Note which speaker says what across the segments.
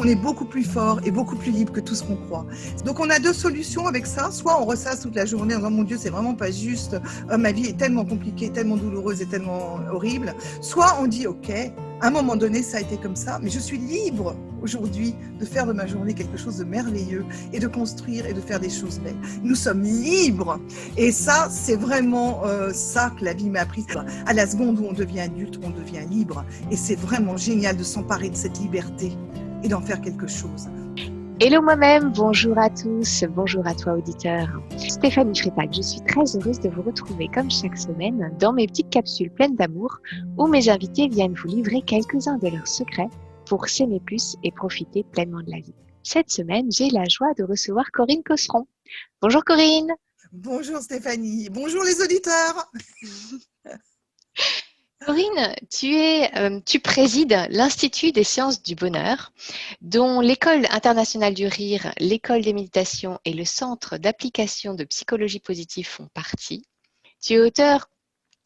Speaker 1: on est beaucoup plus fort et beaucoup plus libre que tout ce qu'on croit. Donc on a deux solutions avec ça, soit on ressasse toute la journée en disant mon Dieu c'est vraiment pas juste, ma vie est tellement compliquée, tellement douloureuse et tellement horrible, soit on dit ok, à un moment donné ça a été comme ça, mais je suis libre aujourd'hui de faire de ma journée quelque chose de merveilleux et de construire et de faire des choses belles. Nous sommes libres et ça c'est vraiment ça que la vie m'a appris. À la seconde où on devient adulte, on devient libre et c'est vraiment génial de s'emparer de cette liberté et d'en faire quelque chose.
Speaker 2: Hello moi-même, bonjour à tous, bonjour à toi auditeur. Stéphanie Frétac, je suis très heureuse de vous retrouver comme chaque semaine dans mes petites capsules pleines d'amour où mes invités viennent vous livrer quelques-uns de leurs secrets pour s'aimer plus et profiter pleinement de la vie. Cette semaine, j'ai la joie de recevoir Corinne Cosseron. Bonjour Corinne.
Speaker 1: Bonjour Stéphanie, bonjour les auditeurs.
Speaker 2: Corinne, tu présides l'Institut des sciences du bonheur, dont l'École internationale du rire, l'École des méditations et le Centre d'application de psychologie positive font partie. Tu es auteur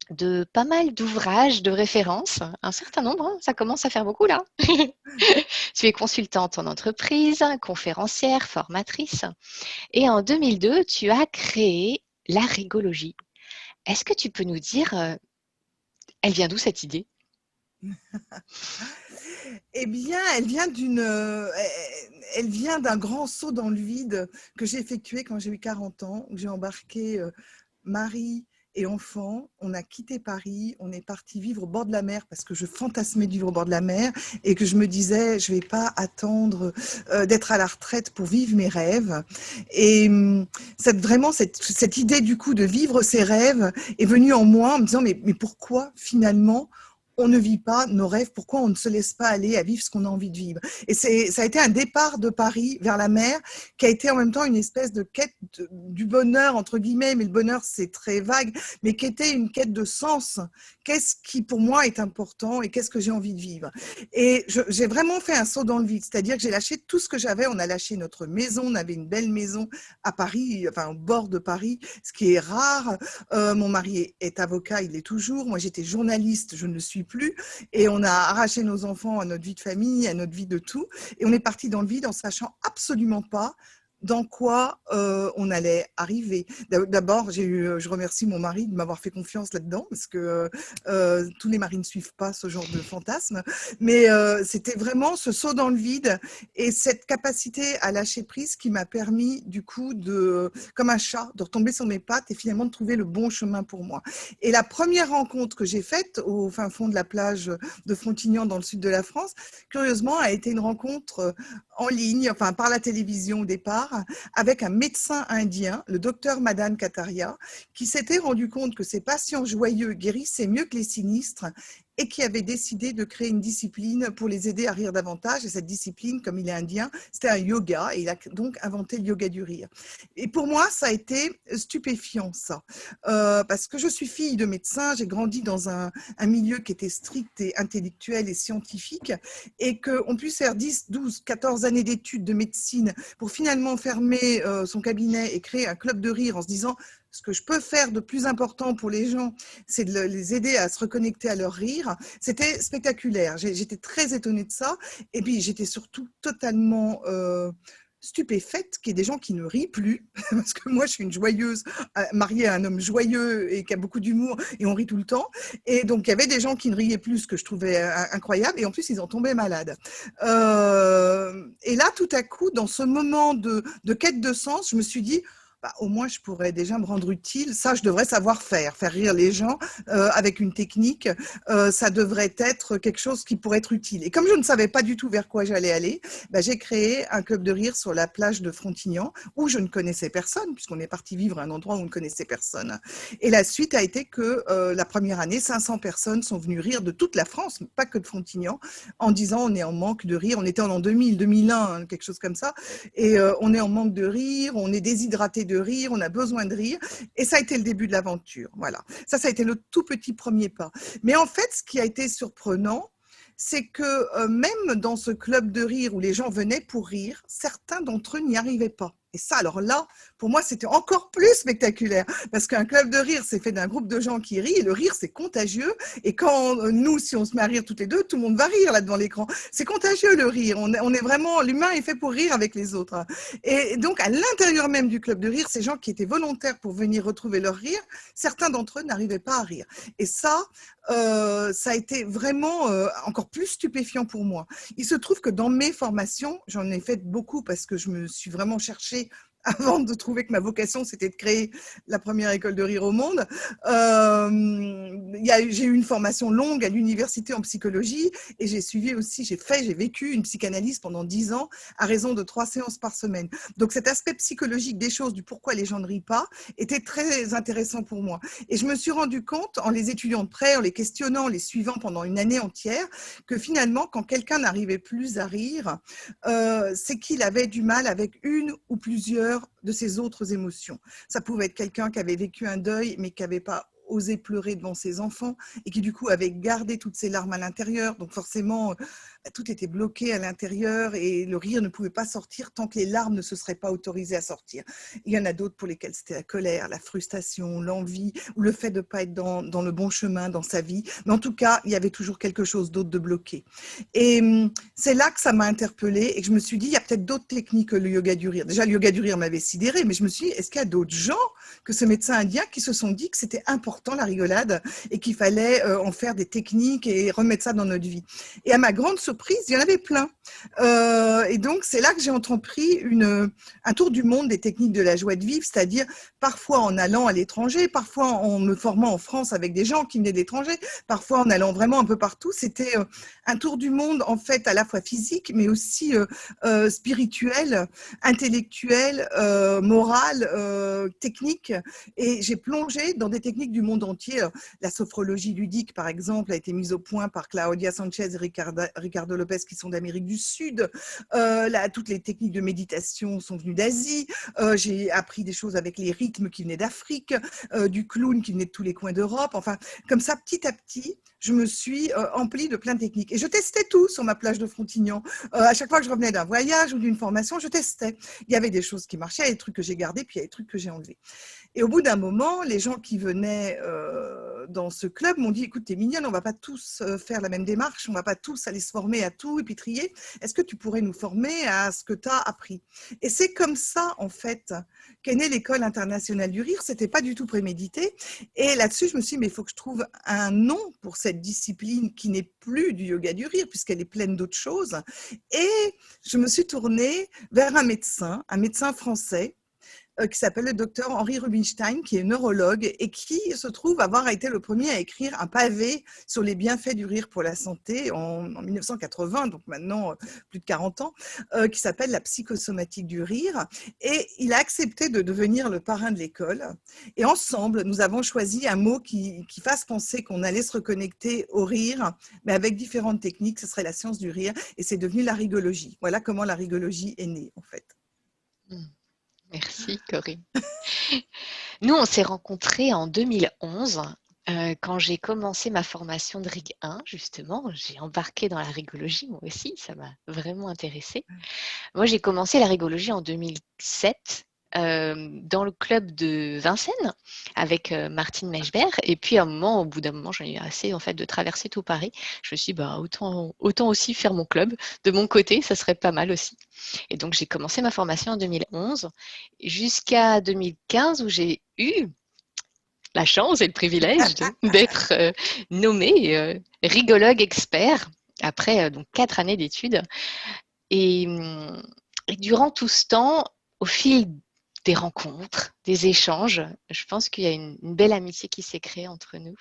Speaker 2: de pas mal d'ouvrages de référence, un certain nombre, hein, ça commence à faire beaucoup là. Tu es consultante en entreprise, conférencière, formatrice. Et en 2002, tu as créé la rigologie. Est-ce que tu peux nous dire, elle vient d'où cette idée ?
Speaker 1: Eh bien, elle vient d'un grand saut dans le vide que j'ai effectué quand j'ai eu 40 ans, où j'ai embarqué mari et enfant. On a quitté Paris, on est parti vivre au bord de la mer parce que je fantasmais de vivre au bord de la mer et que je me disais, je ne vais pas attendre d'être à la retraite pour vivre mes rêves. Et cette idée du coup de vivre ses rêves est venue en moi en me disant, mais pourquoi finalement on ne vit pas nos rêves, pourquoi on ne se laisse pas aller à vivre ce qu'on a envie de vivre. Et ça a été un départ de Paris vers la mer qui a été en même temps une espèce de quête du bonheur, entre guillemets, mais le bonheur c'est très vague, mais qui était une quête de sens. Qu'est-ce qui pour moi est important et qu'est-ce que j'ai envie de vivre. Et j'ai vraiment fait un saut dans le vide, c'est-à-dire que j'ai lâché tout ce que j'avais, on a lâché notre maison, on avait une belle maison à Paris, enfin au bord de Paris, ce qui est rare. Mon mari est avocat, il l'est toujours, moi j'étais journaliste, je ne le suis plus, et on a arraché nos enfants à notre vie de famille, à notre vie de tout, et on est parti dans le vide en sachant absolument pas dans quoi on allait arriver. D'abord, je remercie mon mari de m'avoir fait confiance là-dedans, parce que tous les maris ne suivent pas ce genre de fantasme, mais c'était vraiment ce saut dans le vide et cette capacité à lâcher prise qui m'a permis du coup comme un chat, de retomber sur mes pattes et finalement de trouver le bon chemin pour moi. Et la première rencontre que j'ai faite au fin fond de la plage de Frontignan dans le sud de la France, curieusement, a été une rencontre en ligne, enfin par la télévision au départ, avec un médecin indien, le docteur Madan Kataria, qui s'était rendu compte que ses patients joyeux guérissaient mieux que les sinistres et qui avait décidé de créer une discipline pour les aider à rire davantage. Et cette discipline, comme il est indien, c'était un yoga, et il a donc inventé le yoga du rire. Et pour moi, ça a été stupéfiant, ça. Parce que je suis fille de médecin, j'ai grandi dans un milieu qui était strict et intellectuel et scientifique, et qu'on puisse faire 10, 12, 14 années d'études de médecine pour finalement fermer son cabinet et créer un club de rire en se disant ce que je peux faire de plus important pour les gens, c'est de les aider à se reconnecter à leur rire. C'était spectaculaire. J'étais très étonnée de ça. Et puis, j'étais surtout totalement stupéfaite qu'il y ait des gens qui ne rient plus. Parce que moi, je suis une joyeuse, mariée à un homme joyeux et qui a beaucoup d'humour, et on rit tout le temps. Et donc, il y avait des gens qui ne riaient plus, ce que je trouvais incroyable. Et en plus, ils en tombaient malades. Et là, tout à coup, dans ce moment de quête de sens, je me suis dit, au moins, je pourrais déjà me rendre utile. Ça, je devrais savoir faire rire les gens avec une technique. Ça devrait être quelque chose qui pourrait être utile. Et comme je ne savais pas du tout vers quoi j'allais aller, j'ai créé un club de rire sur la plage de Frontignan où je ne connaissais personne, puisqu'on est parti vivre à un endroit où on ne connaissait personne. Et la suite a été que la première année, 500 personnes sont venues rire de toute la France, pas que de Frontignan, en disant on est en manque de rire. On était en 2000, 2001, hein, quelque chose comme ça. Et on est en manque de rire, on est déshydraté de rire, on a besoin de rire, et ça a été le début de l'aventure. Voilà, ça a été le tout petit premier pas. Mais en fait, ce qui a été surprenant, c'est que même dans ce club de rire où les gens venaient pour rire, certains d'entre eux n'y arrivaient pas. Et ça, alors là, pour moi, c'était encore plus spectaculaire parce qu'un club de rire, c'est fait d'un groupe de gens qui rient et le rire, c'est contagieux. Et quand nous, si on se met à rire toutes les deux, tout le monde va rire là devant l'écran. C'est contagieux le rire. On est vraiment, l'humain est fait pour rire avec les autres. Et donc, à l'intérieur même du club de rire, ces gens qui étaient volontaires pour venir retrouver leur rire, certains d'entre eux n'arrivaient pas à rire. Et ça a été vraiment encore plus stupéfiant pour moi. Il se trouve que dans mes formations, j'en ai fait beaucoup parce que je me suis vraiment cherchée avant de trouver que ma vocation, c'était de créer la première école de rire au monde. J'ai eu une formation longue à l'université en psychologie et j'ai suivi aussi, j'ai vécu une psychanalyse pendant 10 ans à raison de 3 séances par semaine. Donc cet aspect psychologique des choses, du pourquoi les gens ne rient pas, était très intéressant pour moi. Et je me suis rendu compte, en les étudiant de près, en les questionnant, en les suivant pendant une année entière, que finalement, quand quelqu'un n'arrivait plus à rire, c'est qu'il avait du mal avec une ou plusieurs de ses autres émotions. Ça pouvait être quelqu'un qui avait vécu un deuil, mais qui n'avait pas osé pleurer devant ses enfants et qui du coup avait gardé toutes ses larmes à l'intérieur. Donc forcément, tout était bloqué à l'intérieur et le rire ne pouvait pas sortir tant que les larmes ne se seraient pas autorisées à sortir. Il y en a d'autres pour lesquels c'était la colère, la frustration, l'envie ou le fait de ne pas être dans le bon chemin dans sa vie. Mais en tout cas, il y avait toujours quelque chose d'autre de bloqué. Et c'est là que ça m'a interpellée et que je me suis dit, il y a peut-être d'autres techniques que le yoga du rire. Déjà, le yoga du rire m'avait sidérée, mais je me suis dit, est-ce qu'il y a d'autres gens que ce médecin indien qui se sont dit que c'était important la rigolade et qu'il fallait en faire des techniques et remettre ça dans notre vie. Et à ma grande surprise, il y en avait plein. Et donc, c'est là que j'ai entrepris un tour du monde des techniques de la joie de vivre, c'est-à-dire parfois en allant à l'étranger, parfois en me formant en France avec des gens qui venaient de l'étranger, parfois en allant vraiment un peu partout. C'était un tour du monde, en fait, à la fois physique, mais aussi spirituel, intellectuel, moral, technique. Et j'ai plongé dans des techniques du monde entier. La sophrologie ludique, par exemple, a été mise au point par Claudia Sanchez et Ricardo Lopez, qui sont d'Amérique du Sud. Toutes les techniques de méditation sont venues d'Asie. J'ai appris des choses avec les rythmes qui venaient d'Afrique, du clown qui venait de tous les coins d'Europe. Enfin, comme ça, petit à petit, je me suis emplie de plein de techniques. Et je testais tout sur ma plage de Frontignan. À chaque fois que je revenais d'un voyage ou d'une formation, je testais. Il y avait des choses qui marchaient, il y a des trucs que j'ai gardés, puis il y a des trucs que j'ai enlevés. Et au bout d'un moment, les gens qui venaient dans ce club m'ont dit, écoute, t'es mignonne, on ne va pas tous faire la même démarche, on ne va pas tous aller se former à tout et puis trier. Est-ce que tu pourrais nous former à ce que tu as appris? Et c'est comme ça, en fait, qu'est née l'École internationale du rire. Ce n'était pas du tout prémédité. Et là-dessus, je me suis dit, mais il faut que je trouve un nom pour cette discipline qui n'est plus du yoga du rire, puisqu'elle est pleine d'autres choses. Et je me suis tournée vers un médecin français, qui s'appelle le docteur Henri Rubinstein, qui est neurologue et qui se trouve avoir été le premier à écrire un pavé sur les bienfaits du rire pour la santé en 1980, donc maintenant plus de 40 ans, qui s'appelle la psychosomatique du rire. Et il a accepté de devenir le parrain de l'école. Et ensemble, nous avons choisi un mot qui fasse penser qu'on allait se reconnecter au rire, mais avec différentes techniques. Ce serait la science du rire et c'est devenu la rigologie. Voilà comment la rigologie est née, en fait.
Speaker 2: Merci Corinne. Nous, on s'est rencontrés en 2011 quand j'ai commencé ma formation de Rig 1, justement. J'ai embarqué dans la rigologie, moi aussi, ça m'a vraiment intéressée. Moi, j'ai commencé la rigologie en 2007 dans le club de Vincennes avec Martine Mechberg. Et puis, au bout d'un moment, j'en ai eu assez en fait, de traverser tout Paris. Je me suis dit, autant aussi faire mon club de mon côté, ça serait pas mal aussi. Et donc, j'ai commencé ma formation en 2011 jusqu'à 2015 où j'ai eu la chance et le privilège d'être nommée rigologue expert après donc 4 années d'études. Et durant tout ce temps, au fil des rencontres, des échanges, je pense qu'il y a une belle amitié qui s'est créée entre nous.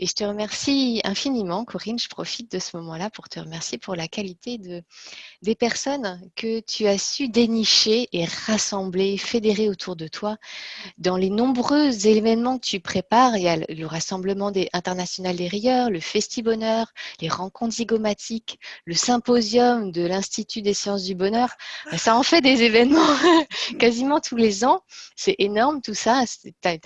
Speaker 2: Et je te remercie infiniment, Corinne. Je profite de ce moment-là pour te remercier pour la qualité des personnes que tu as su dénicher et rassembler, fédérer autour de toi. Dans les nombreux événements que tu prépares, il y a le rassemblement international des rieurs, le Festi-Bonheur, les rencontres zygomatiques, le symposium de l'Institut des sciences du bonheur. Ça en fait des événements quasiment tous les ans. C'est énorme tout ça. Tu as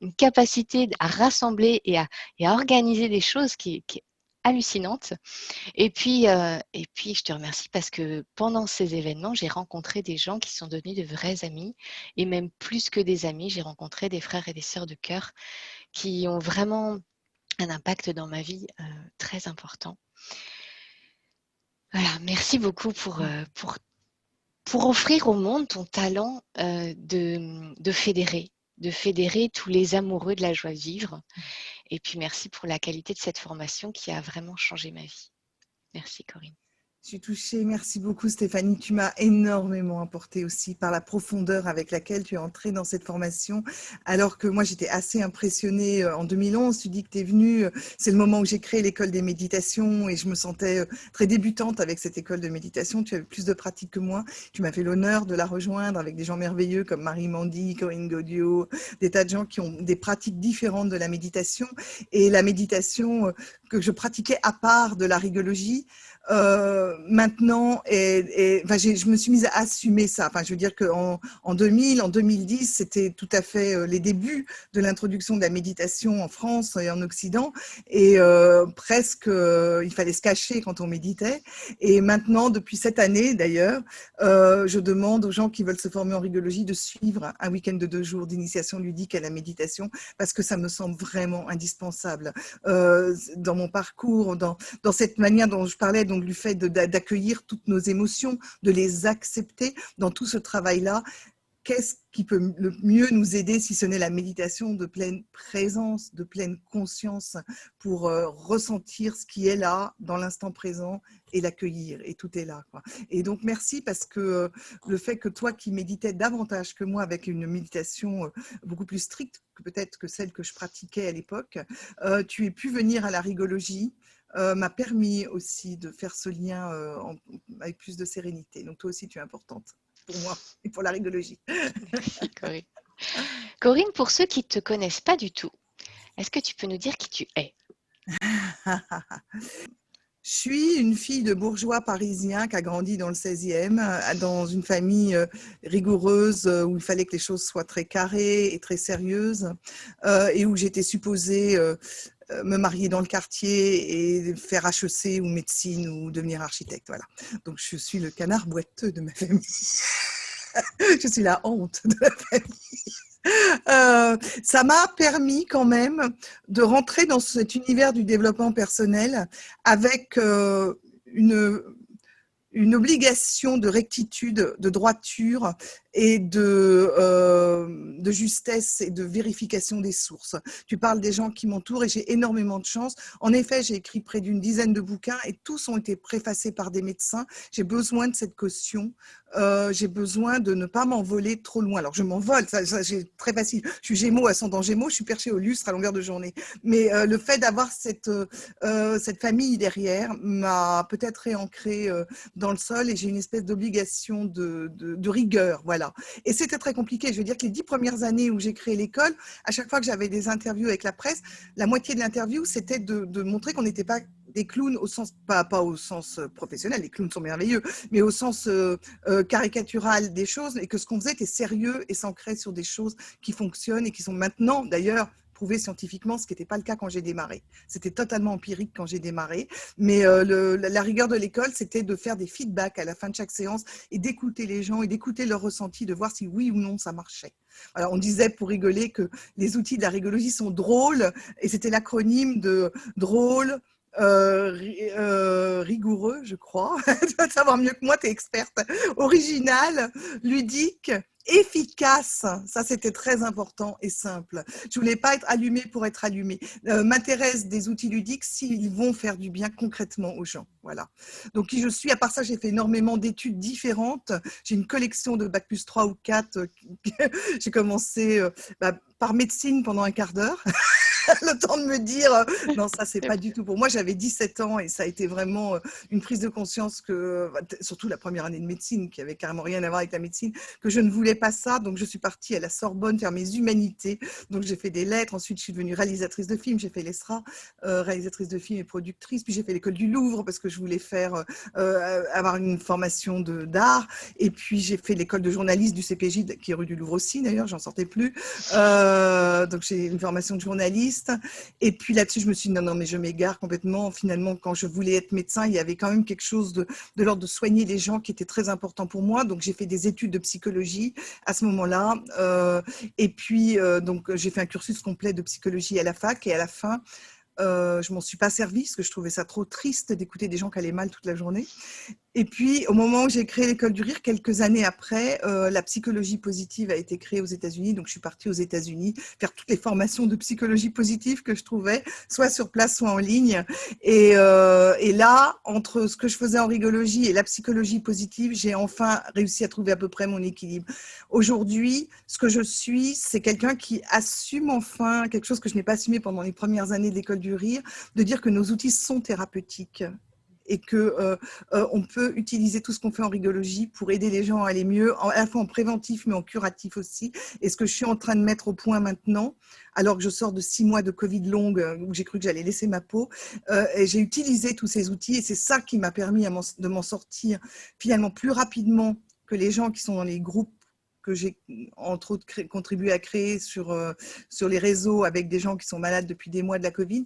Speaker 2: une capacité à rassembler et à organiser des choses qui est hallucinante. Et puis, je te remercie parce que pendant ces événements, j'ai rencontré des gens qui sont devenus de vrais amis. Et même plus que des amis, j'ai rencontré des frères et des sœurs de cœur qui ont vraiment un impact dans ma vie très important. Voilà, merci beaucoup pour offrir au monde ton talent de fédérer tous les amoureux de la joie de vivre. Et puis, merci pour la qualité de cette formation qui a vraiment changé ma vie. Merci, Corinne.
Speaker 1: Je suis touchée. Merci beaucoup, Stéphanie. Tu m'as énormément apporté aussi par la profondeur avec laquelle tu es entrée dans cette formation. Alors que moi, j'étais assez impressionnée en 2011. Tu dis que tu es venue. C'est le moment où j'ai créé l'école des méditations et je me sentais très débutante avec cette école de méditation. Tu avais plus de pratique que moi. Tu m'as fait l'honneur de la rejoindre avec des gens merveilleux comme Marie Mandy, Corinne Gaudio, des tas de gens qui ont des pratiques différentes de la méditation. Et la méditation que je pratiquais à part de la rigologie, maintenant, enfin, je me suis mise à assumer ça. Enfin, je veux dire qu'en 2000, en 2010, c'était tout à fait les débuts de l'introduction de la méditation en France et en Occident. Et presque, il fallait se cacher quand on méditait. Et maintenant, depuis cette année d'ailleurs, je demande aux gens qui veulent se former en rigologie de suivre un week-end de 2 jours d'initiation ludique à la méditation parce que ça me semble vraiment indispensable dans mon parcours, dans cette manière dont je parlais, donc du fait d'accueillir toutes nos émotions, de les accepter dans tout ce travail-là. Qu'est-ce qui peut le mieux nous aider si ce n'est la méditation de pleine présence, de pleine conscience pour ressentir ce qui est là dans l'instant présent et l'accueillir, et tout est là, quoi. Et donc merci parce que le fait que toi qui méditais davantage que moi avec une méditation beaucoup plus stricte que peut-être que celle que je pratiquais à l'époque, tu aies pu venir à la rigologie, m'a permis aussi de faire ce lien avec plus de sérénité. Donc toi aussi tu es importante pour moi et pour la rigologie.
Speaker 2: Merci, Corinne. Corinne, pour ceux qui ne te connaissent pas du tout, est-ce que tu peux nous dire qui tu es?
Speaker 1: Je suis une fille de bourgeois parisien qui a grandi dans le 16e, dans une famille rigoureuse où il fallait que les choses soient très carrées et très sérieuses, et où j'étais supposée me marier dans le quartier et faire HEC ou médecine ou devenir architecte. Voilà. Donc je suis le canard boiteux de ma famille. Je suis la honte de la famille. Ça m'a permis quand même de rentrer dans cet univers du développement personnel avec une obligation de rectitude, de droiture et de justesse et de vérification des sources. Tu parles des gens qui m'entourent et j'ai énormément de chance. En effet, j'ai écrit près d'une dizaine de bouquins et tous ont été préfacés par des médecins. J'ai besoin de cette caution. J'ai besoin de ne pas m'envoler trop loin. Alors, je m'envole, ça c'est très facile. Je suis Gémeaux, ascendant Gémeaux, je suis perchée au lustre à longueur de journée. Mais le fait d'avoir cette famille derrière m'a peut-être réancrée dans le sol et j'ai une espèce d'obligation de rigueur, voilà. Et c'était très compliqué. Je veux dire que les 10 premières années où j'ai créé l'école, à chaque fois que j'avais des interviews avec la presse, la moitié de l'interview, c'était de montrer qu'on n'était pas des clowns au sens, pas au sens professionnel, les clowns sont merveilleux, mais au sens caricatural des choses, et que ce qu'on faisait était sérieux et s'ancrait sur des choses qui fonctionnent et qui sont maintenant, d'ailleurs, prouvé scientifiquement, ce qui n'était pas le cas quand j'ai démarré. C'était totalement empirique quand j'ai démarré, mais la rigueur de l'école, c'était de faire des feedbacks à la fin de chaque séance et d'écouter les gens et d'écouter leurs ressentis, de voir si oui ou non ça marchait. Alors, on disait pour rigoler que les outils de la rigologie sont drôles, et c'était l'acronyme de drôle, rigoureux, je crois. Tu vas savoir mieux que moi, tu es experte. Original, ludique, efficace. Ça, c'était très important et simple. Je voulais pas être allumée pour être allumée. M'intéresse des outils ludiques s'ils vont faire du bien concrètement aux gens. Voilà. Donc, qui je suis. À part ça, j'ai fait énormément d'études différentes. J'ai une collection de bac plus 3 ou 4. J'ai commencé par médecine pendant un quart d'heure. Le temps de me dire non, ça c'est pas du tout pour moi. J'avais 17 ans et ça a été vraiment une prise de conscience que, surtout la première année de médecine, qui avait carrément rien à voir avec la médecine, que je ne voulais pas ça. Donc, je suis partie à la Sorbonne faire mes humanités. Donc, j'ai fait des lettres. Ensuite, je suis devenue réalisatrice de films. J'ai fait l'ESRA, réalisatrice de films et productrice. Puis, j'ai fait l'école du Louvre parce que je voulais faire, avoir une formation d'art. Et puis, j'ai fait l'école de journaliste du CPJ, qui est rue du Louvre aussi, d'ailleurs. J'en sortais plus. Donc, j'ai une formation de journaliste. Et puis, là-dessus, je me suis dit, non, mais je m'égare complètement. Finalement, quand je voulais être médecin, il y avait quand même quelque chose de l'ordre de soigner les gens qui était très important pour moi. Donc, j'ai fait des études de psychologie à ce moment-là. Et puis, donc, j'ai fait un cursus complet de psychologie à la fac. Et à la fin, je m'en suis pas servie parce que je trouvais ça trop triste d'écouter des gens qui allaient mal toute la journée. Et puis, au moment où j'ai créé l'école du rire, quelques années après, la psychologie positive a été créée aux États-Unis. Donc, je suis partie aux États-Unis faire toutes les formations de psychologie positive que je trouvais, soit sur place, soit en ligne. Et là, entre ce que je faisais en rigologie et la psychologie positive, j'ai enfin réussi à trouver à peu près mon équilibre. Aujourd'hui, ce que je suis, c'est quelqu'un qui assume enfin quelque chose que je n'ai pas assumé pendant les premières années de l'école du rire, de dire que nos outils sont thérapeutiques. Et qu'on peut utiliser tout ce qu'on fait en rigologie pour aider les gens à aller mieux, à la fois en préventif mais en curatif aussi. Et ce que je suis en train de mettre au point maintenant, alors que je sors de 6 mois de Covid longue où j'ai cru que j'allais laisser ma peau, et j'ai utilisé tous ces outils et c'est ça qui m'a permis de m'en sortir finalement plus rapidement que les gens qui sont dans les groupes que j'ai entre autres contribué à créer sur les réseaux avec des gens qui sont malades depuis des mois de la Covid.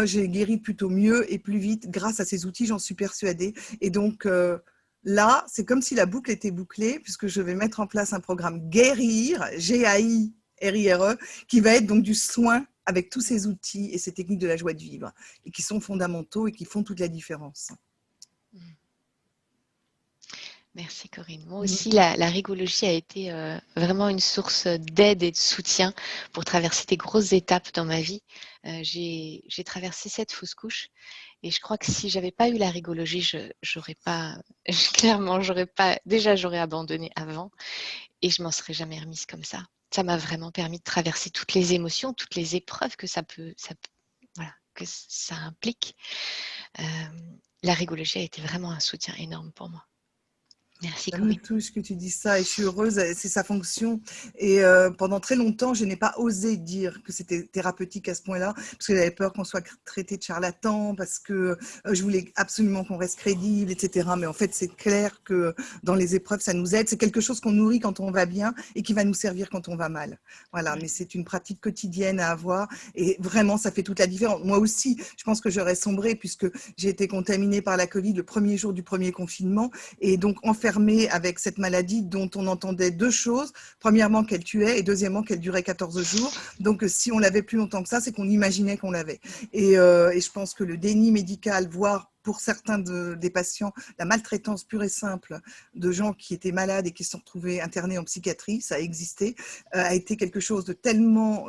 Speaker 1: J'ai guéri plutôt mieux et plus vite grâce à ces outils, j'en suis persuadée. Et donc là, c'est comme si la boucle était bouclée puisque je vais mettre en place un programme Guérir, G-A-I-R-I-R-E, qui va être donc du soin avec tous ces outils et ces techniques de la joie de vivre et qui sont fondamentaux et qui font toute la différence.
Speaker 2: Merci Corinne. Moi aussi, la rigologie a été vraiment une source d'aide et de soutien pour traverser des grosses étapes dans ma vie. J'ai traversé 7 fausses couches et je crois que si j'avais pas eu la rigologie, j'aurais pas, clairement, j'aurais abandonné avant et je m'en serais jamais remise comme ça. Ça m'a vraiment permis de traverser toutes les émotions, toutes les épreuves que voilà, que ça implique. La rigologie a été vraiment un soutien énorme pour moi. Merci
Speaker 1: Ça
Speaker 2: Corinne.
Speaker 1: me touche que tu dises ça et je suis heureuse, c'est sa fonction. Et pendant très longtemps, je n'ai pas osé dire que c'était thérapeutique à ce point-là, parce que j'avais peur qu'on soit traité de charlatan, parce que je voulais absolument qu'on reste crédible, etc. Mais en fait, c'est clair que dans les épreuves, ça nous aide. C'est quelque chose qu'on nourrit quand on va bien et qui va nous servir quand on va mal. Voilà, mais c'est une pratique quotidienne à avoir et vraiment, ça fait toute la différence. Moi aussi, je pense que j'aurais sombré puisque j'ai été contaminée par la Covid le premier jour du premier confinement et donc enfermée avec cette maladie dont on entendait 2 choses. Premièrement, qu'elle tuait et deuxièmement, qu'elle durait 14 jours. Donc, si on l'avait plus longtemps que ça, c'est qu'on imaginait qu'on l'avait. Et je pense que le déni médical, voire pour certains des patients, la maltraitance pure et simple de gens qui étaient malades et qui se sont retrouvés internés en psychiatrie, ça a existé, a été quelque chose de tellement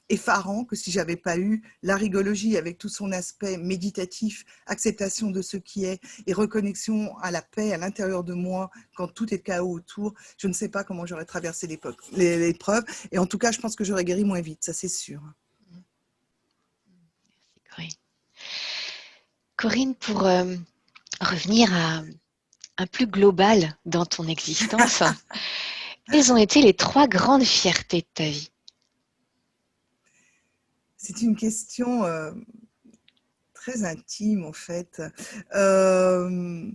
Speaker 1: effarant que si j'avais pas eu la rigologie avec tout son aspect méditatif, acceptation de ce qui est et reconnexion à la paix à l'intérieur de moi quand tout est chaos autour, je ne sais pas comment j'aurais traversé l'épreuve. Et en tout cas, je pense que j'aurais guéri moins vite, ça c'est sûr.
Speaker 2: Merci Corinne, pour revenir à un plus global dans ton existence, quelles ont été les 3 grandes fiertés de ta vie?
Speaker 1: C'est une question très intime en fait. Je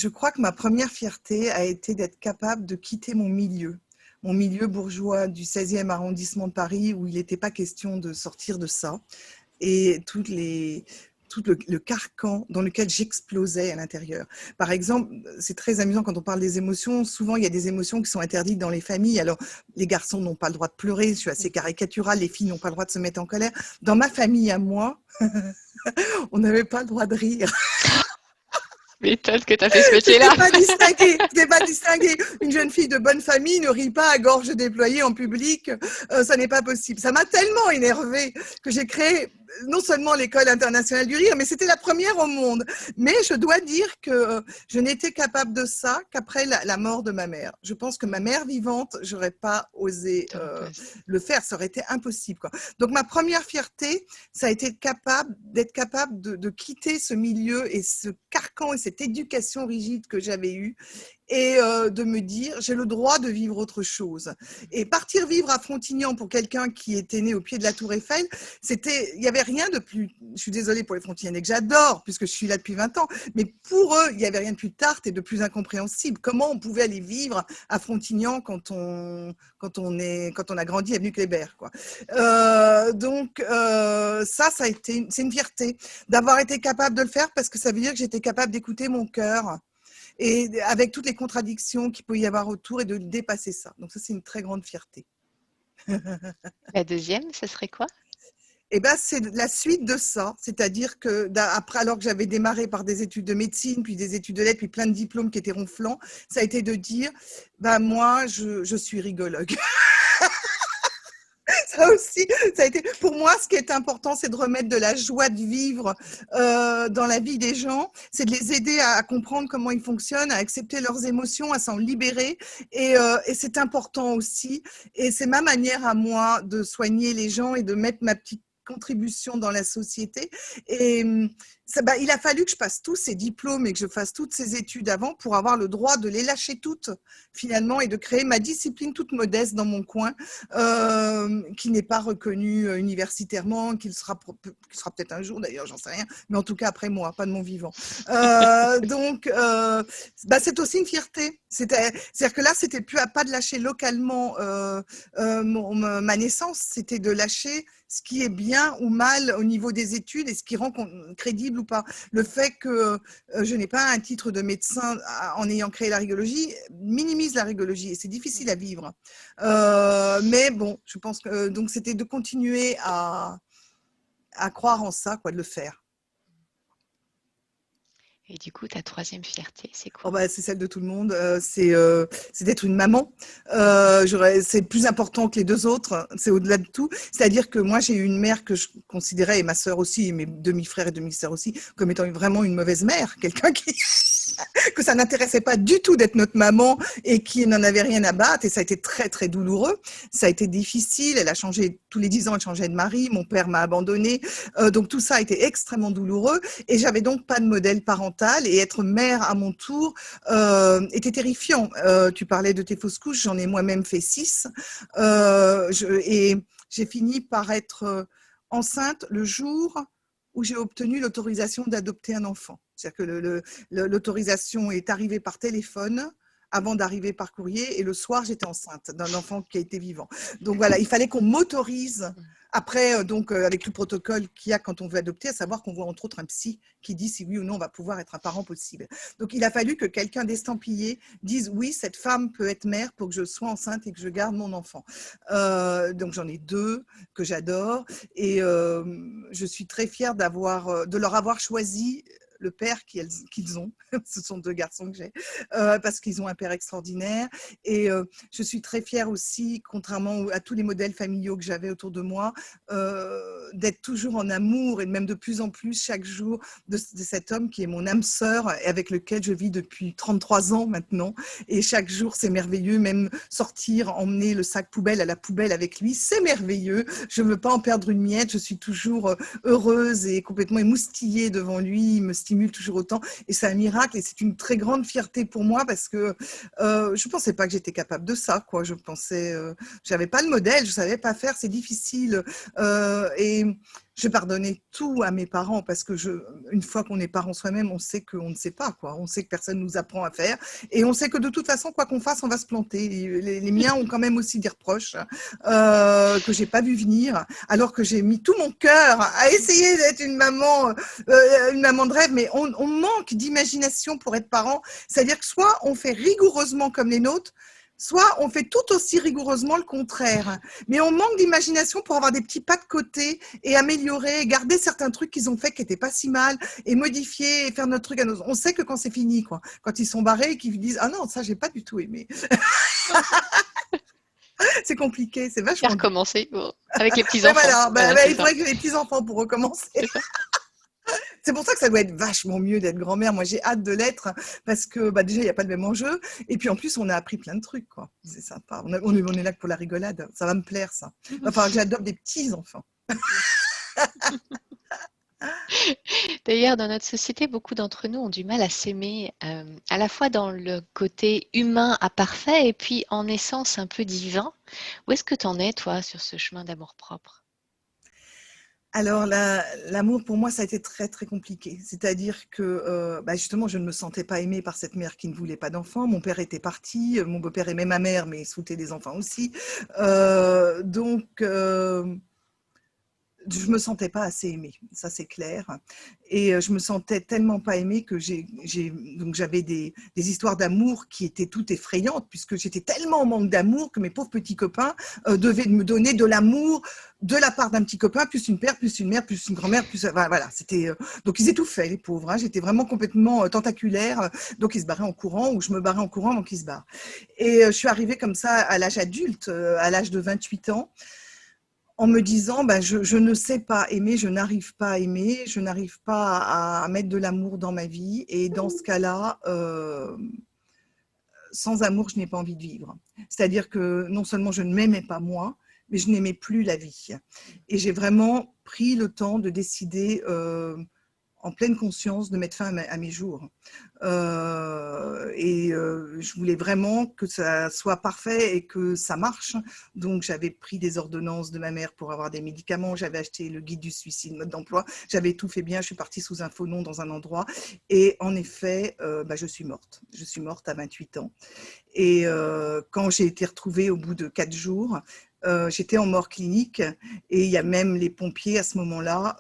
Speaker 1: crois que ma première fierté a été d'être capable de quitter mon milieu bourgeois du 16e arrondissement de Paris où il n'était pas question de sortir de ça. Et tout le carcan dans lequel j'explosais à l'intérieur. Par exemple, c'est très amusant quand on parle des émotions, souvent il y a des émotions qui sont interdites dans les familles. Alors, les garçons n'ont pas le droit de pleurer, je suis assez caricaturale, les filles n'ont pas le droit de se mettre en colère. Dans ma famille à moi, on n'avait pas le droit de rire.
Speaker 2: M'étonne que tu as fait ce métier-là.
Speaker 1: C'était pas distingué. Une jeune fille de bonne famille ne rit pas à gorge déployée en public. Ça n'est pas possible. Ça m'a tellement énervée que j'ai créé non seulement l'école internationale du rire, mais c'était la première au monde. Mais je dois dire que je n'étais capable de ça qu'après la mort de ma mère. Je pense que ma mère vivante, j'aurais pas osé le faire, ça aurait été impossible, quoi. Donc ma première fierté, ça a été d'être capable de quitter ce milieu et ce carcan et cette éducation rigide que j'avais eue, et de me dire j'ai le droit de vivre autre chose. Et partir vivre à Frontignan pour quelqu'un qui était né au pied de la Tour Eiffel, il n'y avait rien de plus, je suis désolée pour les Frontignanais que j'adore puisque je suis là depuis 20 ans, mais pour eux il n'y avait rien de plus tarte et de plus incompréhensible. Comment on pouvait aller vivre à Frontignan quand on a grandi avenue Kléber, quoi. Ça a été, c'est une fierté d'avoir été capable de le faire, parce que ça veut dire que j'étais capable d'écouter mon cœur, et avec toutes les contradictions qu'il peut y avoir autour, et de dépasser ça. Donc ça, c'est une très grande fierté.
Speaker 2: La deuxième, ce serait quoi?
Speaker 1: Eh ben, c'est la suite de ça, c'est-à-dire que après, alors que j'avais démarré par des études de médecine, puis des études de lettres, puis plein de diplômes qui étaient ronflants, ça a été de dire, ben moi, je suis rigologue. Ça aussi, ça a été, pour moi, ce qui est important, c'est de remettre de la joie de vivre dans la vie des gens, c'est de les aider à comprendre comment ils fonctionnent, à accepter leurs émotions, à s'en libérer, et c'est important aussi, et c'est ma manière à moi de soigner les gens et de mettre ma petite contribution dans la société. Et il a fallu que je passe tous ces diplômes et que je fasse toutes ces études avant pour avoir le droit de les lâcher toutes, finalement, et de créer ma discipline toute modeste dans mon coin, qui n'est pas reconnue universitairement, qui sera peut-être un jour d'ailleurs, j'en sais rien, mais en tout cas après moi, pas de mon vivant. C'est aussi une fierté. C'est-à-dire que là, c'était plus à pas de lâcher localement ma naissance, c'était de lâcher ce qui est bien ou mal au niveau des études et ce qui rend crédible ou pas. Le fait que je n'ai pas un titre de médecin en ayant créé la rigologie minimise la rigologie, et c'est difficile à vivre. Mais bon, je pense que donc c'était de continuer à croire en ça, quoi, de le faire.
Speaker 2: Et du coup, ta troisième fierté, c'est quoi?
Speaker 1: C'est celle de tout le monde, c'est d'être une maman. C'est plus important que les deux autres, c'est au-delà de tout. C'est-à-dire que moi, j'ai eu une mère que je considérais, et ma sœur aussi, et mes demi-frères et demi-sœurs aussi, comme étant vraiment une mauvaise mère, quelqu'un que ça n'intéressait pas du tout d'être notre maman et qui n'en avait rien à battre, et ça a été très très douloureux, ça a été difficile, elle a changé, tous les 10 ans elle changeait de mari, mon père m'a abandonnée, donc tout ça a été extrêmement douloureux, et j'avais donc pas de modèle parental, et être mère à mon tour était terrifiant. Tu parlais de tes fausses couches, j'en ai moi-même fait 6, et j'ai fini par être enceinte le jour où j'ai obtenu l'autorisation d'adopter un enfant. C'est-à-dire que l'autorisation est arrivée par téléphone avant d'arriver par courrier, et le soir, j'étais enceinte d'un enfant qui a été vivant. Donc voilà, il fallait qu'on m'autorise. Après, avec le protocole qu'il y a quand on veut adopter, à savoir qu'on voit entre autres un psy qui dit si oui ou non on va pouvoir être un parent possible. Donc il a fallu que quelqu'un d'estampillé dise oui, cette femme peut être mère pour que je sois enceinte et que je garde mon enfant. Donc j'en ai 2 que j'adore, et je suis très fière de leur avoir choisi le père qu'ils ont. Ce sont 2 garçons que j'ai, parce qu'ils ont un père extraordinaire, et je suis très fière aussi, contrairement à tous les modèles familiaux que j'avais autour de moi, d'être toujours en amour, et même de plus en plus chaque jour de cet homme qui est mon âme sœur et avec lequel je vis depuis 33 ans maintenant, et chaque jour c'est merveilleux, même sortir, emmener le sac poubelle à la poubelle avec lui, c'est merveilleux, je ne veux pas en perdre une miette, je suis toujours heureuse et complètement émoustillée devant lui, il me stimule toujours autant, et c'est un miracle, et c'est une très grande fierté pour moi, parce que je pensais pas que j'étais capable de ça, quoi. Je pensais, j'avais pas le modèle, je savais pas faire, c'est difficile, et j'ai pardonné tout à mes parents, parce que une fois qu'on est parent soi-même, on sait qu'on ne sait pas, quoi. On sait que personne nous apprend à faire, et on sait que de toute façon, quoi qu'on fasse, on va se planter. Les miens ont quand même aussi des reproches que j'ai pas vu venir, alors que j'ai mis tout mon cœur à essayer d'être une maman de rêve, mais on manque d'imagination pour être parent. C'est-à-dire que soit on fait rigoureusement comme les nôtres, soit on fait tout aussi rigoureusement le contraire. Mais on manque d'imagination pour avoir des petits pas de côté et améliorer, garder certains trucs qu'ils ont fait qui n'étaient pas si mal, et modifier et faire notre truc à nos... On sait que quand c'est fini, quoi. Quand ils sont barrés et qu'ils disent « Ah non, ça, j'ai pas du tout aimé. » C'est compliqué, c'est
Speaker 2: Faire
Speaker 1: vachement dur.
Speaker 2: recommencer bon, avec les
Speaker 1: Ben
Speaker 2: petits-enfants.
Speaker 1: voilà,
Speaker 2: Voilà, c'est
Speaker 1: il
Speaker 2: ça.
Speaker 1: faudrait que les petits-enfants pour recommencer.
Speaker 2: C'est ça.
Speaker 1: C'est pour ça que ça doit être vachement mieux d'être grand-mère. Moi, j'ai hâte de l'être parce que bah, déjà, il n'y a pas de même enjeu. Et puis en plus, on a appris plein de trucs, quoi. C'est sympa. On est là que pour la rigolade. Ça va me plaire, ça. Il va falloir que j'adopte des petits-enfants.
Speaker 2: D'ailleurs, dans notre société, beaucoup d'entre nous ont du mal à s'aimer, à la fois dans le côté humain à parfait et puis en essence un peu divin. Où est-ce que tu en es, toi, sur ce chemin d'amour-propre?
Speaker 1: Alors, l'amour, pour moi, ça a été très, très compliqué. C'est-à-dire que, bah, justement, je ne me sentais pas aimée par cette mère qui ne voulait pas d'enfants. Mon père était parti, mon beau-père aimait ma mère, mais il se foutait des enfants aussi. Donc, je me sentais pas assez aimée, ça c'est clair. Et je me sentais tellement pas aimée que donc j'avais des histoires d'amour qui étaient toutes effrayantes, puisque j'étais tellement en manque d'amour que mes pauvres petits copains devaient me donner de l'amour de la part d'un petit copain, plus une père, plus une mère, plus une grand-mère, plus voilà, c'était donc ils étouffaient les pauvres. Hein. J'étais vraiment complètement tentaculaire, donc ils se barraient en courant ou je me barrais en courant avant qu'ils se barrent. Et je suis arrivée comme ça à l'âge adulte, à l'âge de 28 ans en me disant bah, je ne sais pas aimer, je n'arrive pas à aimer, je n'arrive pas à mettre de l'amour dans ma vie. Et dans ce cas-là, sans amour, je n'ai pas envie de vivre. C'est-à-dire que non seulement je ne m'aimais pas moi, mais je n'aimais plus la vie. Et j'ai vraiment pris le temps de décider en pleine conscience de mettre fin à mes jours. Je voulais vraiment que ça soit parfait et que ça marche. Donc, j'avais pris des ordonnances de ma mère pour avoir des médicaments. J'avais acheté le guide du suicide, mode d'emploi. J'avais tout fait bien. Je suis partie sous un faux nom dans un endroit. Et en effet, bah, je suis morte. Je suis morte à 28 ans. Et quand j'ai été retrouvée au bout de 4 jours, j'étais en mort clinique et il y a même les pompiers à ce moment-là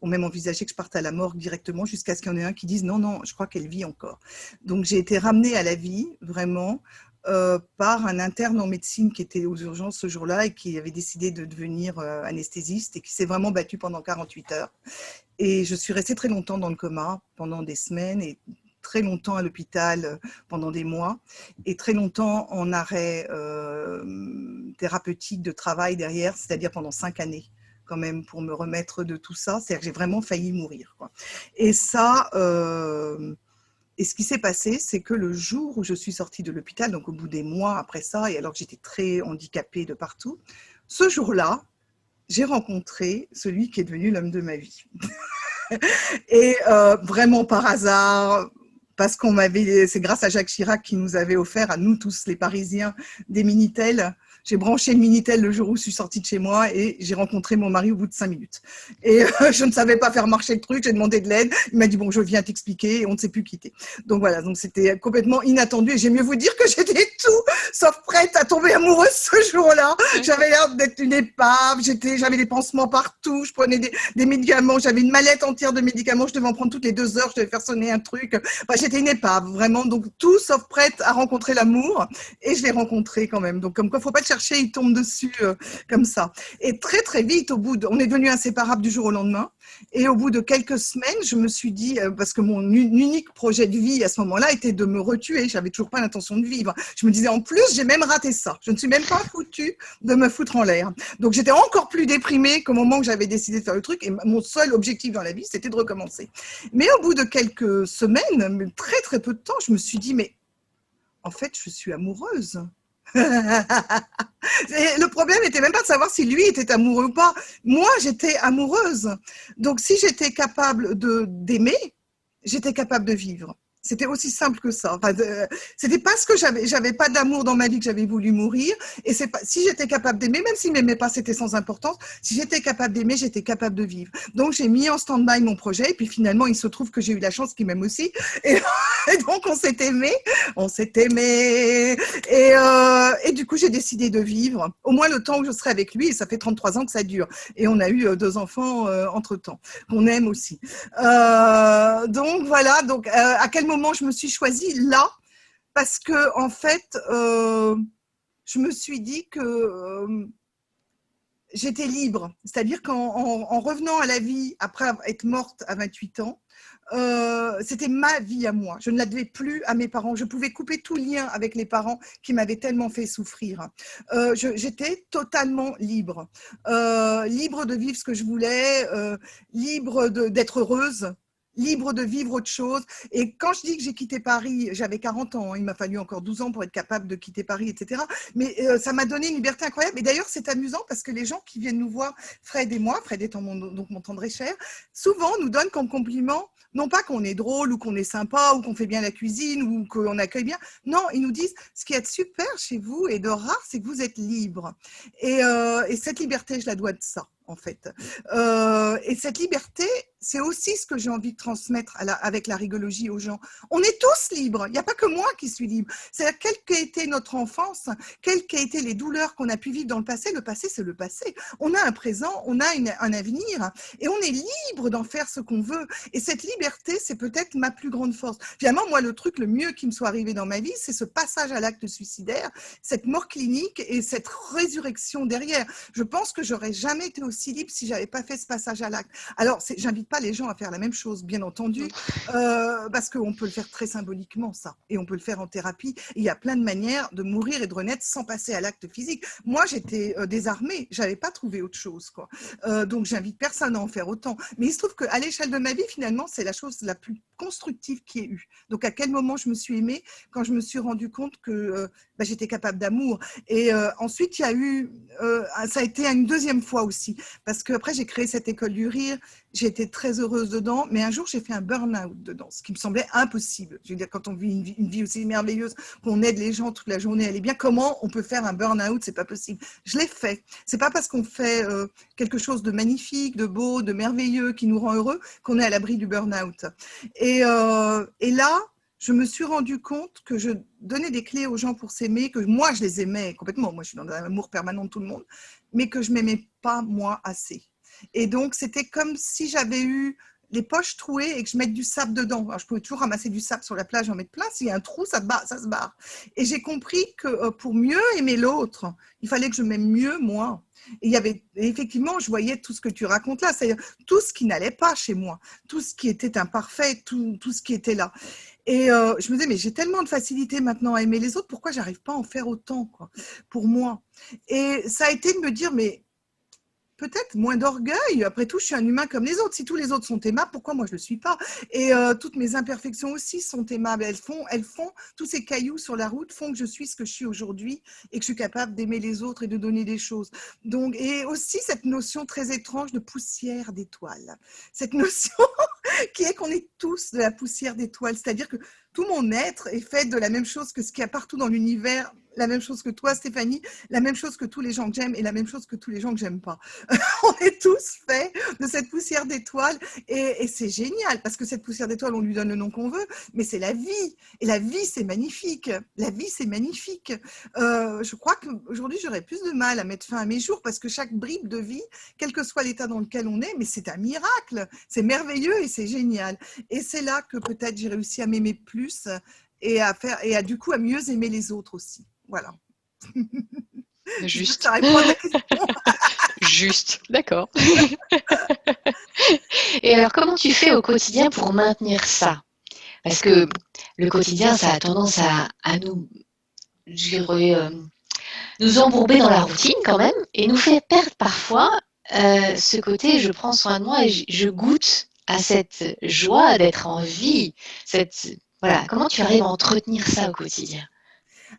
Speaker 1: ont même envisagé que je parte à la morgue directement jusqu'à ce qu'il y en ait un qui dise non, non, je crois qu'elle vit encore. Donc j'ai été ramenée à la vie vraiment par un interne en médecine qui était aux urgences ce jour-là et qui avait décidé de devenir anesthésiste et qui s'est vraiment battu pendant 48 heures. Et je suis restée très longtemps dans le coma, pendant des semaines et très longtemps à l'hôpital pendant des mois et très longtemps en arrêt thérapeutique de travail derrière, c'est-à-dire pendant 5 années quand même pour me remettre de tout ça. C'est-à-dire que j'ai vraiment failli mourir, quoi. Et ça, et ce qui s'est passé, c'est que le jour où je suis sortie de l'hôpital, donc au bout des mois après ça, et alors que j'étais très handicapée de partout, ce jour-là, j'ai rencontré celui qui est devenu l'homme de ma vie. Et vraiment par hasard, parce c'est grâce à Jacques Chirac qui nous avait offert à nous tous les Parisiens des Minitel. J'ai branché le Minitel le jour où je suis sortie de chez moi et j'ai rencontré mon mari au bout de 5 minutes. Et je ne savais pas faire marcher le truc, j'ai demandé de l'aide. Il m'a dit bon, je viens t'expliquer et on ne s'est plus quitté. Donc voilà, donc c'était complètement inattendu et j'ai mieux vous dire que j'étais tout sauf prête à tomber amoureuse ce jour-là. J'avais l'air d'être une épave, j'avais des pansements partout, je prenais des médicaments, j'avais une mallette entière de médicaments, je devais en prendre toutes les 2 heures, je devais faire sonner un truc. Enfin, j'étais une épave, vraiment, donc tout sauf prête à rencontrer l'amour, et je l'ai rencontré quand même. Donc comme quoi, faut pas le chercher, il tombe dessus comme ça. Et très très vite, on est devenus inséparables du jour au lendemain, et au bout de quelques semaines, je me suis dit, parce que mon unique projet de vie à ce moment-là était de me retuer, j'avais toujours pas l'intention de vivre. Je me disais, en plus, j'ai même raté ça. Je ne suis même pas foutue de me foutre en l'air. Donc j'étais encore plus déprimée qu'au moment où j'avais décidé de faire le truc, et mon seul objectif dans la vie, c'était de recommencer. Mais au bout de quelques semaines, très très peu de temps, je me suis dit, mais en fait, je suis amoureuse. Et le problème n'était même pas de savoir si lui était amoureux ou pas. Moi, j'étais amoureuse. Donc, si j'étais capable d'aimer, j'étais capable de vivre. C'était aussi simple que ça. Enfin, c'était parce que j'avais pas d'amour dans ma vie que j'avais voulu mourir. Et c'est pas, si j'étais capable d'aimer, même s'il m'aimait pas, c'était sans importance. Si j'étais capable d'aimer, j'étais capable de vivre. Donc j'ai mis en stand-by mon projet. Et puis finalement, il se trouve que j'ai eu la chance qu'il m'aime aussi. Et, et donc on s'est aimé, on s'est aimé. Et du coup, j'ai décidé de vivre au moins le temps où je serai avec lui. Et ça fait 33 ans que ça dure. Et on a eu 2 enfants entre temps qu'on aime aussi. Donc voilà. Donc à quel moment je me suis choisie là parce que en fait je me suis dit que j'étais libre, c'est-à-dire qu'en revenant à la vie après être morte à 28 ans, c'était ma vie à moi. Je ne la devais plus à mes parents. Je pouvais couper tout lien avec les parents qui m'avaient tellement fait souffrir. J'étais totalement libre. Libre de vivre ce que je voulais, libre d'être heureuse, libre de vivre autre chose. Et quand je dis que j'ai quitté Paris, j'avais 40 ans, il m'a fallu encore 12 ans pour être capable de quitter Paris, etc. Mais ça m'a donné une liberté incroyable. Et d'ailleurs, c'est amusant parce que les gens qui viennent nous voir, Fred et moi, Fred étant donc mon tendre cher, souvent nous donnent comme compliment, non pas qu'on est drôle ou qu'on est sympa ou qu'on fait bien la cuisine ou qu'on accueille bien. Non, ils nous disent, ce qui est super chez vous et de rare, c'est que vous êtes libre. Et cette liberté, je la dois de ça, en fait. Et cette liberté, c'est aussi ce que j'ai envie de transmettre avec la rigologie aux gens. On est tous libres. Il n'y a pas que moi qui suis libre. C'est-à-dire, quelle qu'a été notre enfance, quelles qu'aient été les douleurs qu'on a pu vivre dans le passé, c'est le passé. On a un présent, on a un avenir et on est libre d'en faire ce qu'on veut. Et cette liberté, c'est peut-être ma plus grande force. Finalement, moi, le truc le mieux qui me soit arrivé dans ma vie, c'est ce passage à l'acte suicidaire, cette mort clinique et cette résurrection derrière. Je pense que j'aurais jamais été aussi libre si j'avais pas fait ce passage à l'acte. Alors, j'invite pas les gens à faire la même chose, bien entendu, parce qu'on peut le faire très symboliquement, ça, et on peut le faire en thérapie. Et il y a plein de manières de mourir et de renaître sans passer à l'acte physique. Moi, j'étais désarmée, j'avais pas trouvé autre chose, quoi. Donc, j'invite personne à en faire autant. Mais il se trouve qu'à l'échelle de ma vie, finalement, c'est la chose la plus constructive qui ait eu. Donc, à quel moment je me suis aimée? Quand je me suis rendu compte que j'étais capable d'amour. Et ensuite, il y a eu, ça a été une deuxième fois aussi, parce qu'après, j'ai créé cette école du rire. J'ai été très heureuse dedans, mais un jour, j'ai fait un burn-out dedans, ce qui me semblait impossible. Je veux dire, quand on vit une vie aussi merveilleuse, qu'on aide les gens toute la journée, elle est bien, comment on peut faire un burn-out? C'est pas possible. Je l'ai fait. C'est pas parce qu'on fait quelque chose de magnifique, de beau, de merveilleux, qui nous rend heureux, qu'on est à l'abri du burn-out. Et là, je me suis rendu compte que je donnais des clés aux gens pour s'aimer, que moi, je les aimais complètement. Moi, je suis dans un amour permanent de tout le monde, mais que je m'aimais pas, moi, assez. Et donc, c'était comme si j'avais eu les poches trouées et que je mette du sable dedans. Alors, je pouvais toujours ramasser du sable sur la plage et en mettre plein. S'il y a un trou, ça se barre. Et j'ai compris que pour mieux aimer l'autre, il fallait que je m'aime mieux, moi. Et il y avait, effectivement, je voyais tout ce que tu racontes là, c'est-à-dire tout ce qui n'allait pas chez moi, tout ce qui était imparfait, tout ce qui était là. Et je me disais, mais j'ai tellement de facilité maintenant à aimer les autres, pourquoi j'arrive pas à en faire autant, quoi, pour moi? Et ça a été de me dire, mais peut-être moins d'orgueil. Après tout, je suis un humain comme les autres. Si tous les autres sont aimables, pourquoi moi je ne le suis pas? Et toutes mes imperfections aussi sont aimables. Elles font, tous ces cailloux sur la route font que je suis ce que je suis aujourd'hui et que je suis capable d'aimer les autres et de donner des choses. Donc, et aussi cette notion très étrange de poussière d'étoiles. Cette notion qui est qu'on est tous de la poussière d'étoiles. C'est-à-dire que tout mon être est fait de la même chose que ce qu'il y a partout dans l'univers, la même chose que toi, Stéphanie, la même chose que tous les gens que j'aime et la même chose que tous les gens que j'aime pas. On est tous faits de cette poussière d'étoiles et c'est génial parce que cette poussière d'étoiles, on lui donne le nom qu'on veut, mais c'est la vie. Et la vie, c'est magnifique. La vie, c'est magnifique. Je crois qu'aujourd'hui, j'aurais plus de mal à mettre fin à mes jours parce que chaque bribe de vie, quel que soit l'état dans lequel on est, mais c'est un miracle. C'est merveilleux et c'est génial. Et c'est là que peut-être j'ai réussi à m'aimer plus et à du coup à mieux aimer les autres aussi. Voilà.
Speaker 2: Juste.
Speaker 1: Ça répond à ta question.
Speaker 2: Juste, d'accord. Et alors, comment tu fais au quotidien pour maintenir ça? Parce que le quotidien, ça a tendance à nous, je dirais, nous embourber dans la routine quand même et nous fait perdre parfois ce côté je prends soin de moi et je goûte à cette joie d'être en vie. Voilà, comment tu arrives à entretenir ça au quotidien?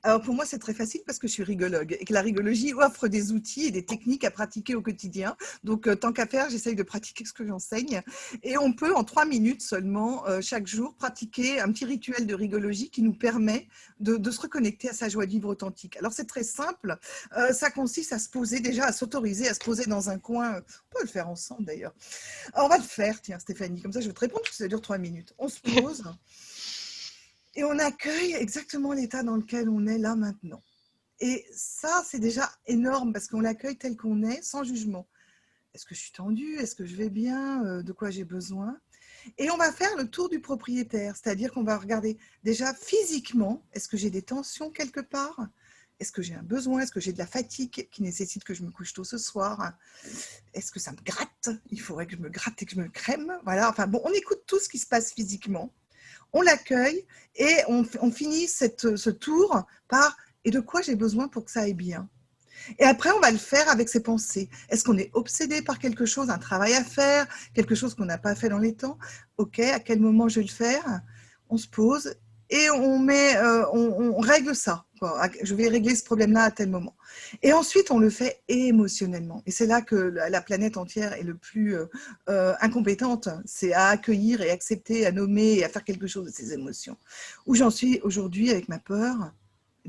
Speaker 1: Alors pour moi, c'est très facile parce que je suis rigologue et que la rigologie offre des outils et des techniques à pratiquer au quotidien. Donc, tant qu'à faire, j'essaye de pratiquer ce que j'enseigne. Et on peut, en 3 minutes seulement, chaque jour, pratiquer un petit rituel de rigologie qui nous permet de se reconnecter à sa joie de vivre authentique. Alors, c'est très simple. Ça consiste à se poser, déjà à s'autoriser à se poser dans un coin. On peut le faire ensemble d'ailleurs. Alors, on va le faire, tiens, Stéphanie. Comme ça, je vais te répondre parce que ça dure 3 minutes. On se pose. Et on accueille exactement l'état dans lequel on est là maintenant. Et ça, c'est déjà énorme parce qu'on l'accueille tel qu'on est, sans jugement. Est-ce que je suis tendue? Est-ce que je vais bien? De quoi j'ai besoin? Et on va faire le tour du propriétaire, c'est-à-dire qu'on va regarder déjà physiquement, est-ce que j'ai des tensions quelque part? Est-ce que j'ai un besoin? Est-ce que j'ai de la fatigue qui nécessite que je me couche tôt ce soir? Est-ce que ça me gratte? Il faudrait que je me gratte et que je me crème. Voilà. Enfin bon, on écoute tout ce qui se passe physiquement. On l'accueille et on finit ce tour par « et de quoi j'ai besoin pour que ça aille bien ?» Et après, on va le faire avec ses pensées. Est-ce qu'on est obsédé par quelque chose, un travail à faire, quelque chose qu'on n'a pas fait dans les temps? Ok, à quel moment je vais le faire? On se pose et on règle ça. Je vais régler ce problème-là à tel moment. Et ensuite, on le fait émotionnellement. Et c'est là que la planète entière est le plus incompétente. C'est à accueillir et accepter, à nommer et à faire quelque chose de ses émotions. Où j'en suis aujourd'hui avec ma peur.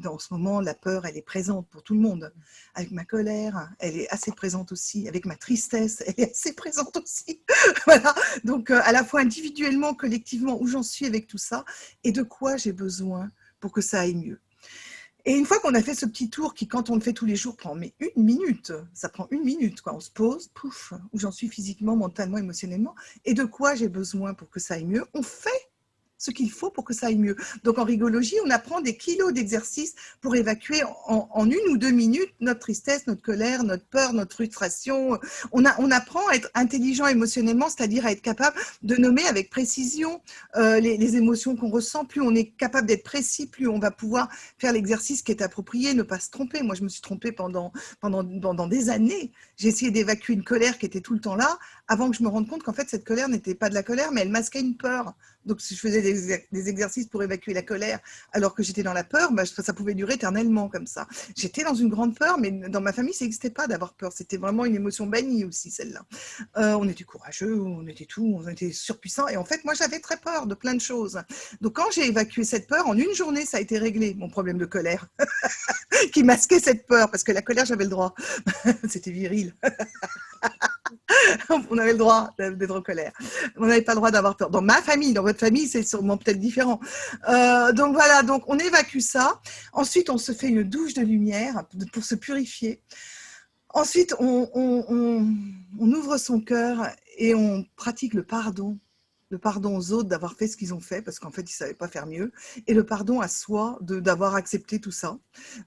Speaker 1: En ce moment, la peur, elle est présente pour tout le monde. Avec ma colère, elle est assez présente aussi. Avec ma tristesse, elle est assez présente aussi. Voilà. Donc, à la fois individuellement, collectivement, où j'en suis avec tout ça et de quoi j'ai besoin pour que ça aille mieux. Et une fois qu'on a fait ce petit tour qui, quand on le fait tous les jours, prend mais 1 minute, ça prend 1 minute, quoi. On se pose, pouf, où j'en suis physiquement, mentalement, émotionnellement, et de quoi j'ai besoin pour que ça aille mieux, on fait ce qu'il faut pour que ça aille mieux. Donc en rigologie, on apprend des kilos d'exercices pour évacuer en 1 ou 2 minutes notre tristesse, notre colère, notre peur, notre frustration. On apprend à être intelligent émotionnellement, c'est-à-dire à être capable de nommer avec précision les émotions qu'on ressent. Plus on est capable d'être précis, plus on va pouvoir faire l'exercice qui est approprié, ne pas se tromper. Moi, je me suis trompée pendant des années. J'ai essayé d'évacuer une colère qui était tout le temps là, avant que je me rende compte qu'en fait, cette colère n'était pas de la colère, mais elle masquait une peur. Donc, si je faisais des exercices pour évacuer la colère alors que j'étais dans la peur, bah, ça pouvait durer éternellement comme ça. J'étais dans une grande peur, mais dans ma famille, ça n'existait pas d'avoir peur. C'était vraiment une émotion bannie aussi, celle-là. On était courageux, on était surpuissants. Et en fait, moi, j'avais très peur de plein de choses. Donc, quand j'ai évacué cette peur, en 1 journée, ça a été réglé, mon problème de colère, qui masquait cette peur, parce que la colère, j'avais le droit. C'était viril. On avait le droit d'être en colère. On n'avait pas le droit d'avoir peur. Dans ma famille, dans votre famille, c'est sûrement peut-être différent. Donc voilà, donc on évacue ça. Ensuite, on se fait une douche de lumière pour se purifier. Ensuite, on ouvre son cœur et on pratique le pardon aux autres d'avoir fait ce qu'ils ont fait, parce qu'en fait, ils ne savaient pas faire mieux, et le pardon à soi d'avoir accepté tout ça,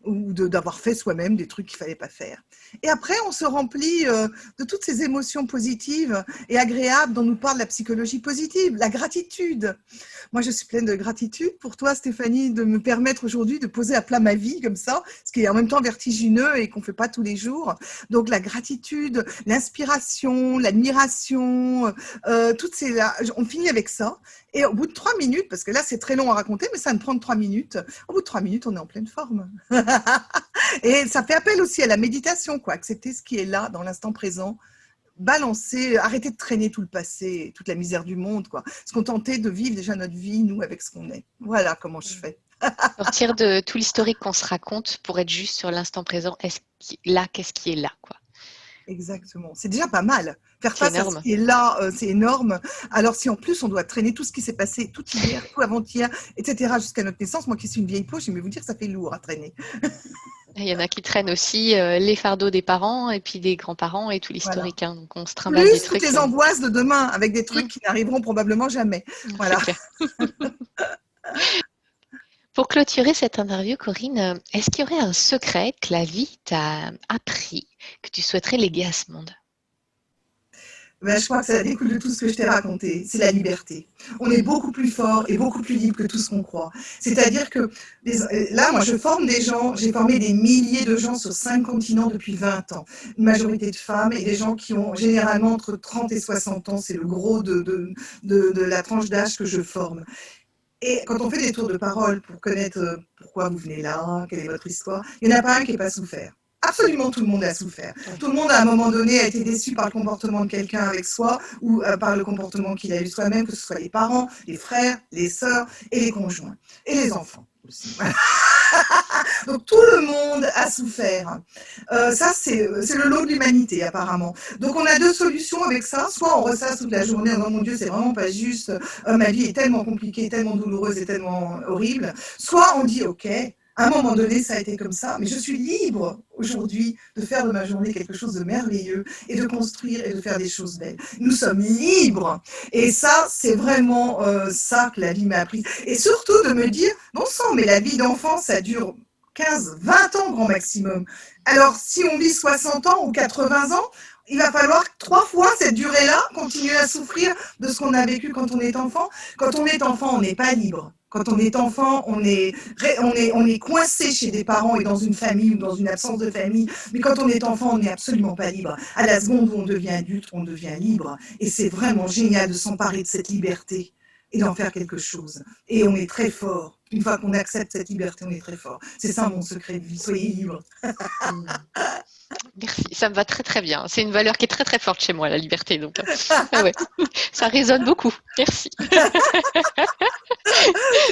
Speaker 1: ou d'avoir fait soi-même des trucs qu'il ne fallait pas faire. Et après, on se remplit de toutes ces émotions positives et agréables dont nous parle la psychologie positive, la gratitude. Moi, je suis pleine de gratitude pour toi, Stéphanie, de me permettre aujourd'hui de poser à plat ma vie comme ça, ce qui est en même temps vertigineux et qu'on ne fait pas tous les jours. Donc, la gratitude, l'inspiration, l'admiration, toutes ces... On finit avec ça. Et au bout de 3 minutes, parce que là, c'est très long à raconter, mais ça va me prendre 3 minutes. Au bout de 3 minutes, on est en pleine forme. Et ça fait appel aussi à la méditation, quoi. Accepter ce qui est là, dans l'instant présent. Balancer, arrêter de traîner tout le passé, toute la misère du monde, quoi. Se contenter de vivre déjà notre vie, nous, avec ce qu'on est. Voilà comment je fais.
Speaker 2: Sortir de tout l'historique qu'on se raconte pour être juste sur l'instant présent. Qu'est-ce qui est là, quoi.
Speaker 1: Exactement. C'est déjà pas mal. Faire face
Speaker 2: énorme.
Speaker 1: à ce qui est là, c'est énorme. Alors, si en plus, on doit traîner tout ce qui s'est passé tout hier, tout avant-hier, etc., jusqu'à notre naissance, moi qui suis une vieille peau, je vais vous dire que ça fait lourd à traîner.
Speaker 2: Il y en a qui traînent aussi les fardeaux des parents et puis des grands-parents et tout l'historique.
Speaker 1: Voilà.
Speaker 2: Hein, donc, on se trimballe des
Speaker 1: Plus
Speaker 2: trucs.
Speaker 1: toutes les angoisses de demain, avec des trucs qui n'arriveront probablement jamais. Voilà.
Speaker 2: C'est clair. Pour clôturer cette interview, Corinne, est-ce qu'il y aurait un secret que la vie t'a appris, que tu souhaiterais léguer à ce monde?
Speaker 1: Ben, je crois que ça découle de tout ce que je t'ai raconté, c'est la liberté. On est beaucoup plus fort et beaucoup plus libre que tout ce qu'on croit. C'est-à-dire que là, moi, je forme des gens, j'ai formé des milliers de gens sur 5 continents depuis 20 ans. Une majorité de femmes et des gens qui ont généralement entre 30 et 60 ans, c'est le gros de la tranche d'âge que je forme. Et quand on fait des tours de parole pour connaître pourquoi vous venez là, quelle est votre histoire, il n'y en a pas un qui n'ait pas souffert. Absolument tout le monde a souffert. Tout le monde, à un moment donné, a été déçu par le comportement de quelqu'un avec soi ou par le comportement qu'il a eu soi-même, que ce soit les parents, les frères, les sœurs et les conjoints. Et les enfants aussi. Donc tout le monde a souffert. Ça, c'est le lot de l'humanité, apparemment. Donc on a 2 solutions avec ça. Soit on ressasse toute la journée en disant, mon Dieu, c'est vraiment pas juste, ma vie est tellement compliquée, tellement douloureuse et tellement horrible. Soit on dit, ok, à un moment donné, ça a été comme ça, mais je suis libre aujourd'hui de faire de ma journée quelque chose de merveilleux et de construire et de faire des choses belles. Nous sommes libres. Et ça, c'est vraiment ça que la vie m'a appris. Et surtout de me dire, bon sang, mais la vie d'enfant, ça dure 15, 20 ans grand maximum. Alors, si on vit 60 ans ou 80 ans, il va falloir 3 fois cette durée-là continuer à souffrir de ce qu'on a vécu quand on est enfant. Quand on est enfant, on n'est pas libre. Quand on est enfant, on est coincé chez des parents et dans une famille ou dans une absence de famille. Mais quand on est enfant, on n'est absolument pas libre. À la seconde où on devient adulte, on devient libre. Et c'est vraiment génial de s'emparer de cette liberté et d'en faire quelque chose. Et on est très fort. Une fois qu'on accepte cette liberté, on est très fort. C'est ça mon secret de vie. Soyez libre.
Speaker 2: Mmh. Merci, ça me va très très bien. C'est une valeur qui est très très forte chez moi, la liberté. Donc, ah ouais, ça résonne beaucoup. Merci.
Speaker 1: C'est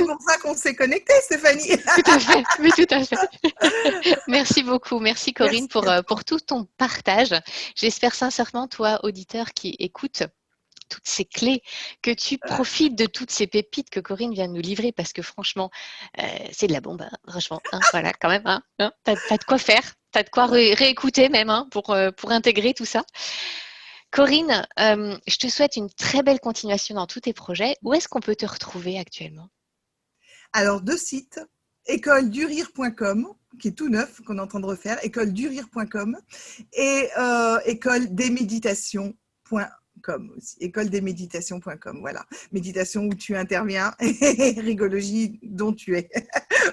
Speaker 1: pour ça qu'on s'est connecté, Stéphanie.
Speaker 2: Tout à fait, oui, tout à fait. Merci beaucoup. Merci Corinne
Speaker 1: Merci
Speaker 2: pour tout ton partage. J'espère sincèrement, toi, auditeur qui écoute toutes ces clés, que tu profites de toutes ces pépites que Corinne vient de nous livrer parce que franchement, c'est de la bombe, hein, franchement. Hein, voilà, quand même, hein, t'as de quoi faire, t'as de quoi réécouter même pour intégrer tout ça. Corinne, je te souhaite une très belle continuation dans tous tes projets. Où est-ce qu'on peut te retrouver actuellement?
Speaker 1: Alors, 2 sites, écoledurire.com, qui est tout neuf, qu'on est en train de refaire, écoledurire.com, et écoledesméditations.com aussi, écoledesméditations.com, voilà. Méditation où tu interviens, et rigologie dont tu es.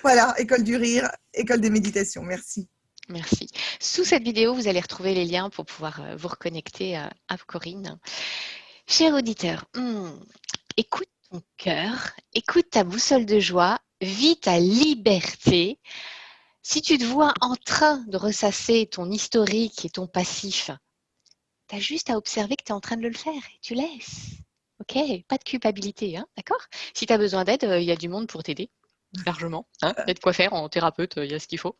Speaker 1: Voilà, École du Rire, École des Méditations, merci.
Speaker 2: Merci. Sous cette vidéo, vous allez retrouver les liens pour pouvoir vous reconnecter à Corinne. Cher auditeur, écoute ton cœur, écoute ta boussole de joie, vis ta liberté. Si tu te vois en train de ressasser ton historique et ton passif, tu as juste à observer que tu es en train de le faire et tu laisses. Ok, pas de culpabilité, hein, d'accord? Si tu as besoin d'aide, il y a du monde pour t'aider, largement. Hein, il y a de quoi faire en thérapeute, il y a ce qu'il faut.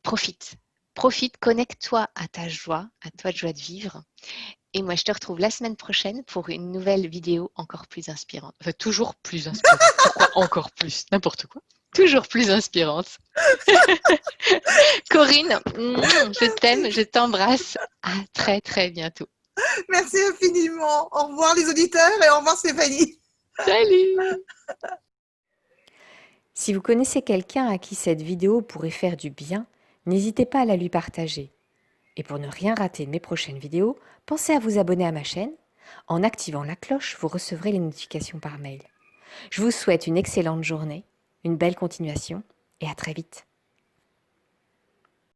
Speaker 2: Profite, profite, connecte-toi à ta joie, à ta joie de vivre. Et moi, je te retrouve la semaine prochaine pour une nouvelle vidéo encore plus inspirante. Enfin, toujours plus inspirante. Pourquoi encore plus? N'importe quoi. Toujours plus inspirante. Corinne, je t'aime, je t'embrasse. À très, très bientôt.
Speaker 1: Merci infiniment. Au revoir les auditeurs et au revoir Stéphanie.
Speaker 2: Salut!
Speaker 3: Si vous connaissez quelqu'un à qui cette vidéo pourrait faire du bien, n'hésitez pas à la lui partager. Et pour ne rien rater de mes prochaines vidéos, pensez à vous abonner à ma chaîne. En activant la cloche, vous recevrez les notifications par mail. Je vous souhaite une excellente journée, une belle continuation et à très vite.